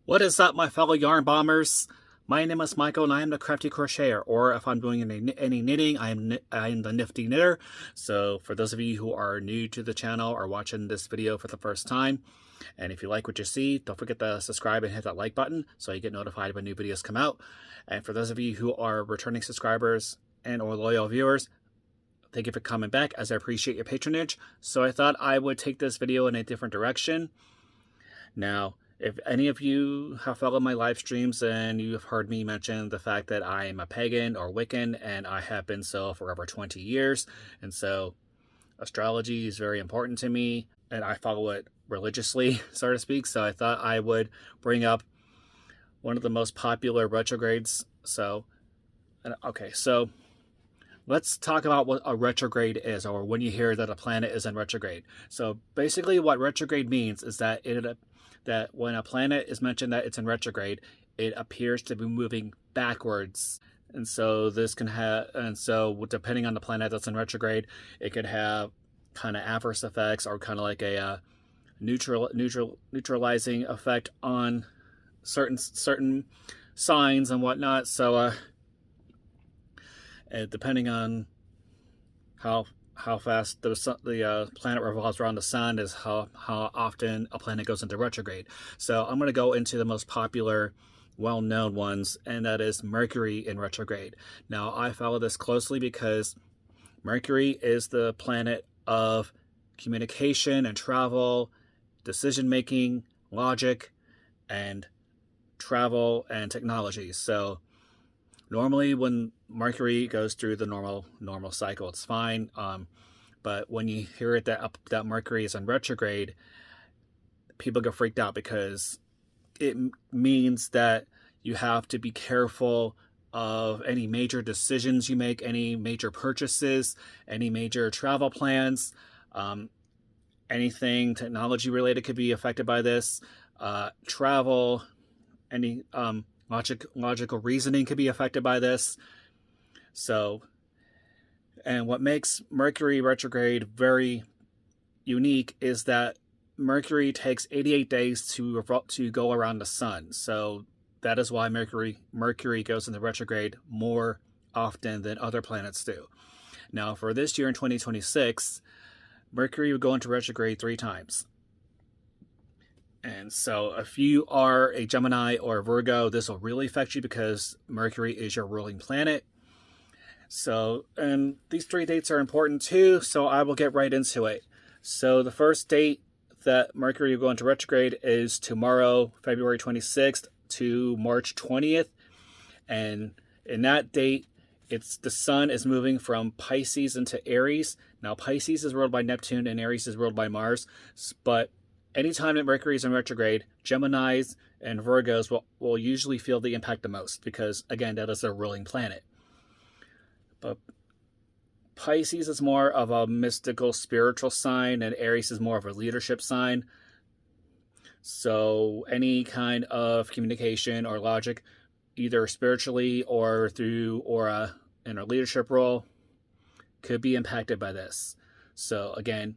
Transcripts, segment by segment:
What is up, my fellow yarn bombers? My name is Michael, and I am the Crafty Crocheter, or if I'm doing any knitting, I am the Nifty Knitter. So for those of you who are new to the channel or watching this video for the first time, and if you like what you see, don't forget to subscribe and hit that like button so you get notified when new videos come out. And for those of you who are returning subscribers and or loyal viewers, thank you for coming back, as I appreciate your patronage. So I thought I would take this video in a different direction. Now, if any of you have followed my live streams and you have heard me mention the fact that I am a pagan or Wiccan, and I have been so for over 20 years, and so astrology is very important to me, and I follow it religiously, so to speak, so I thought I would bring up one of the most popular retrogrades. So let's talk about what a retrograde is, or when you hear that a planet is in retrograde. So basically what retrograde means is that that when a planet is mentioned that it's in retrograde, it appears to be moving backwards. And so depending on the planet that's in retrograde, it could have kind of adverse effects, or kind of like a neutralizing effect on certain signs and whatnot. So depending on how fast the planet revolves around the sun is how often a planet goes into retrograde. So I'm going to go into the most popular, well-known ones, and that is Mercury in retrograde. Now, I follow this closely because Mercury is the planet of communication and travel, decision-making, logic, and travel and technology. So normally when Mercury goes through the normal cycle, it's fine. But when you hear it that Mercury is in retrograde, people get freaked out, because it means that you have to be careful of any major decisions you make, any major purchases, any major travel plans. Anything technology related could be affected by this. Travel, any logical reasoning could be affected by this. So, and what makes Mercury retrograde very unique is that Mercury takes 88 days to go around the sun. So that is why Mercury goes into retrograde more often than other planets do. Now, for this year in 2026, Mercury will go into retrograde 3 times. And so if you are a Gemini or a Virgo, this will really affect you, because Mercury is your ruling planet. So, and these 3 dates are important too, so I will get right into it. So the first date that Mercury will go into retrograde is tomorrow, February 26th to March 20th. And in that date, the sun is moving from Pisces into Aries. Now, Pisces is ruled by Neptune and Aries is ruled by Mars, but anytime that Mercury is in retrograde, Geminis and Virgos will usually feel the impact the most, because, again, that is their ruling planet. But Pisces is more of a mystical, spiritual sign, and Aries is more of a leadership sign. So any kind of communication or logic, either spiritually or in a leadership role, could be impacted by this. So again,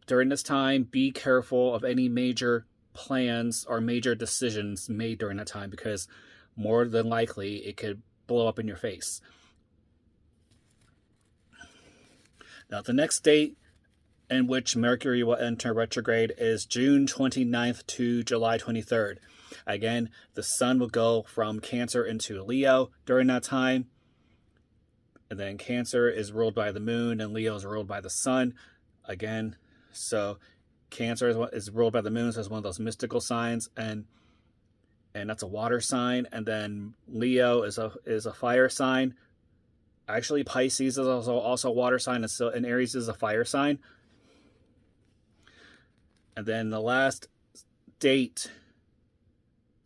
during this time, be careful of any major plans or major decisions made during that time, because more than likely it could blow up in your face. Now, the next date in which Mercury will enter retrograde is June 29th to July 23rd. Again, the sun will go from Cancer into Leo during that time. And then Cancer is ruled by the moon and Leo is ruled by the sun. Again, so Cancer is ruled by the moon, so it's one of those mystical signs, and that's a water sign. And then Leo is a fire sign. Actually, Pisces is also a water sign, and Aries is a fire sign. And then the last date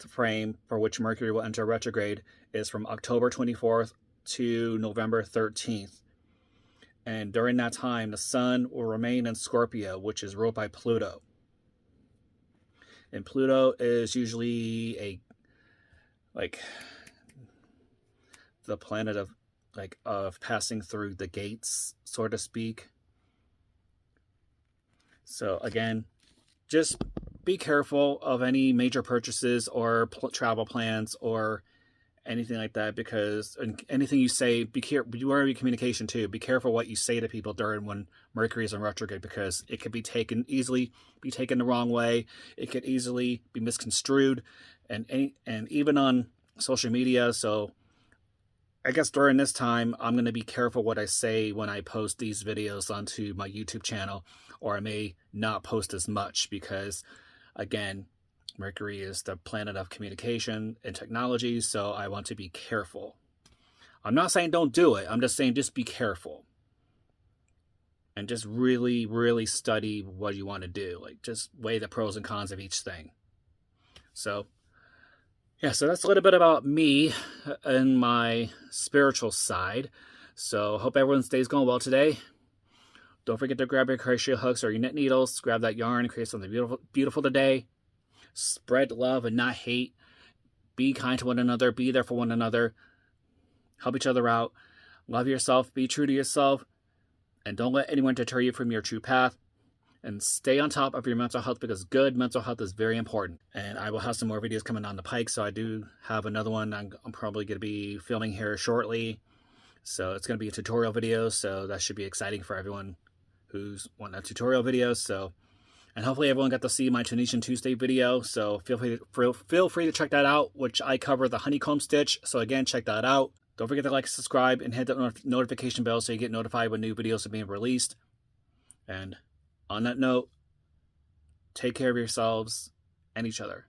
frame for which Mercury will enter retrograde is from October 24th to November 13th. And during that time, the sun will remain in Scorpio, which is ruled by Pluto. And Pluto is usually the planet of passing through the gates, so to speak. So again, just be careful of any major purchases or travel plans or anything like that, because anything you say, be aware of your communication too. Be careful what you say to people during when Mercury is in retrograde, because it could be easily taken the wrong way. It could easily be misconstrued, and even on social media. So I guess during this time, I'm going to be careful what I say when I post these videos onto my YouTube channel, or I may not post as much because, again, Mercury is the planet of communication and technology, so I want to be careful. I'm not saying don't do it. I'm just saying just be careful. And just really, really study what you want to do. Like, just weigh the pros and cons of each thing. So, yeah, so that's a little bit about me and my spiritual side. So, hope everyone's day's going well today. Don't forget to grab your crochet hooks or your knit needles. Grab that yarn and create something beautiful, beautiful today. Spread love and not hate. Be kind to one another. Be there for one another. Help each other out. Love yourself. Be true to yourself. And don't let anyone deter you from your true path. And stay on top of your mental health, because good mental health is very important. And I will have some more videos coming on the pike. So I do have another one I'm probably going to be filming here shortly. So it's going to be a tutorial video. So that should be exciting for everyone who's wanting a tutorial video. So, and hopefully everyone got to see my Tunisian Tuesday video. So feel free to check that out, which I cover the honeycomb stitch. So again, check that out. Don't forget to like, subscribe, and hit the notification bell so you get notified when new videos are being released. And on that note, take care of yourselves and each other.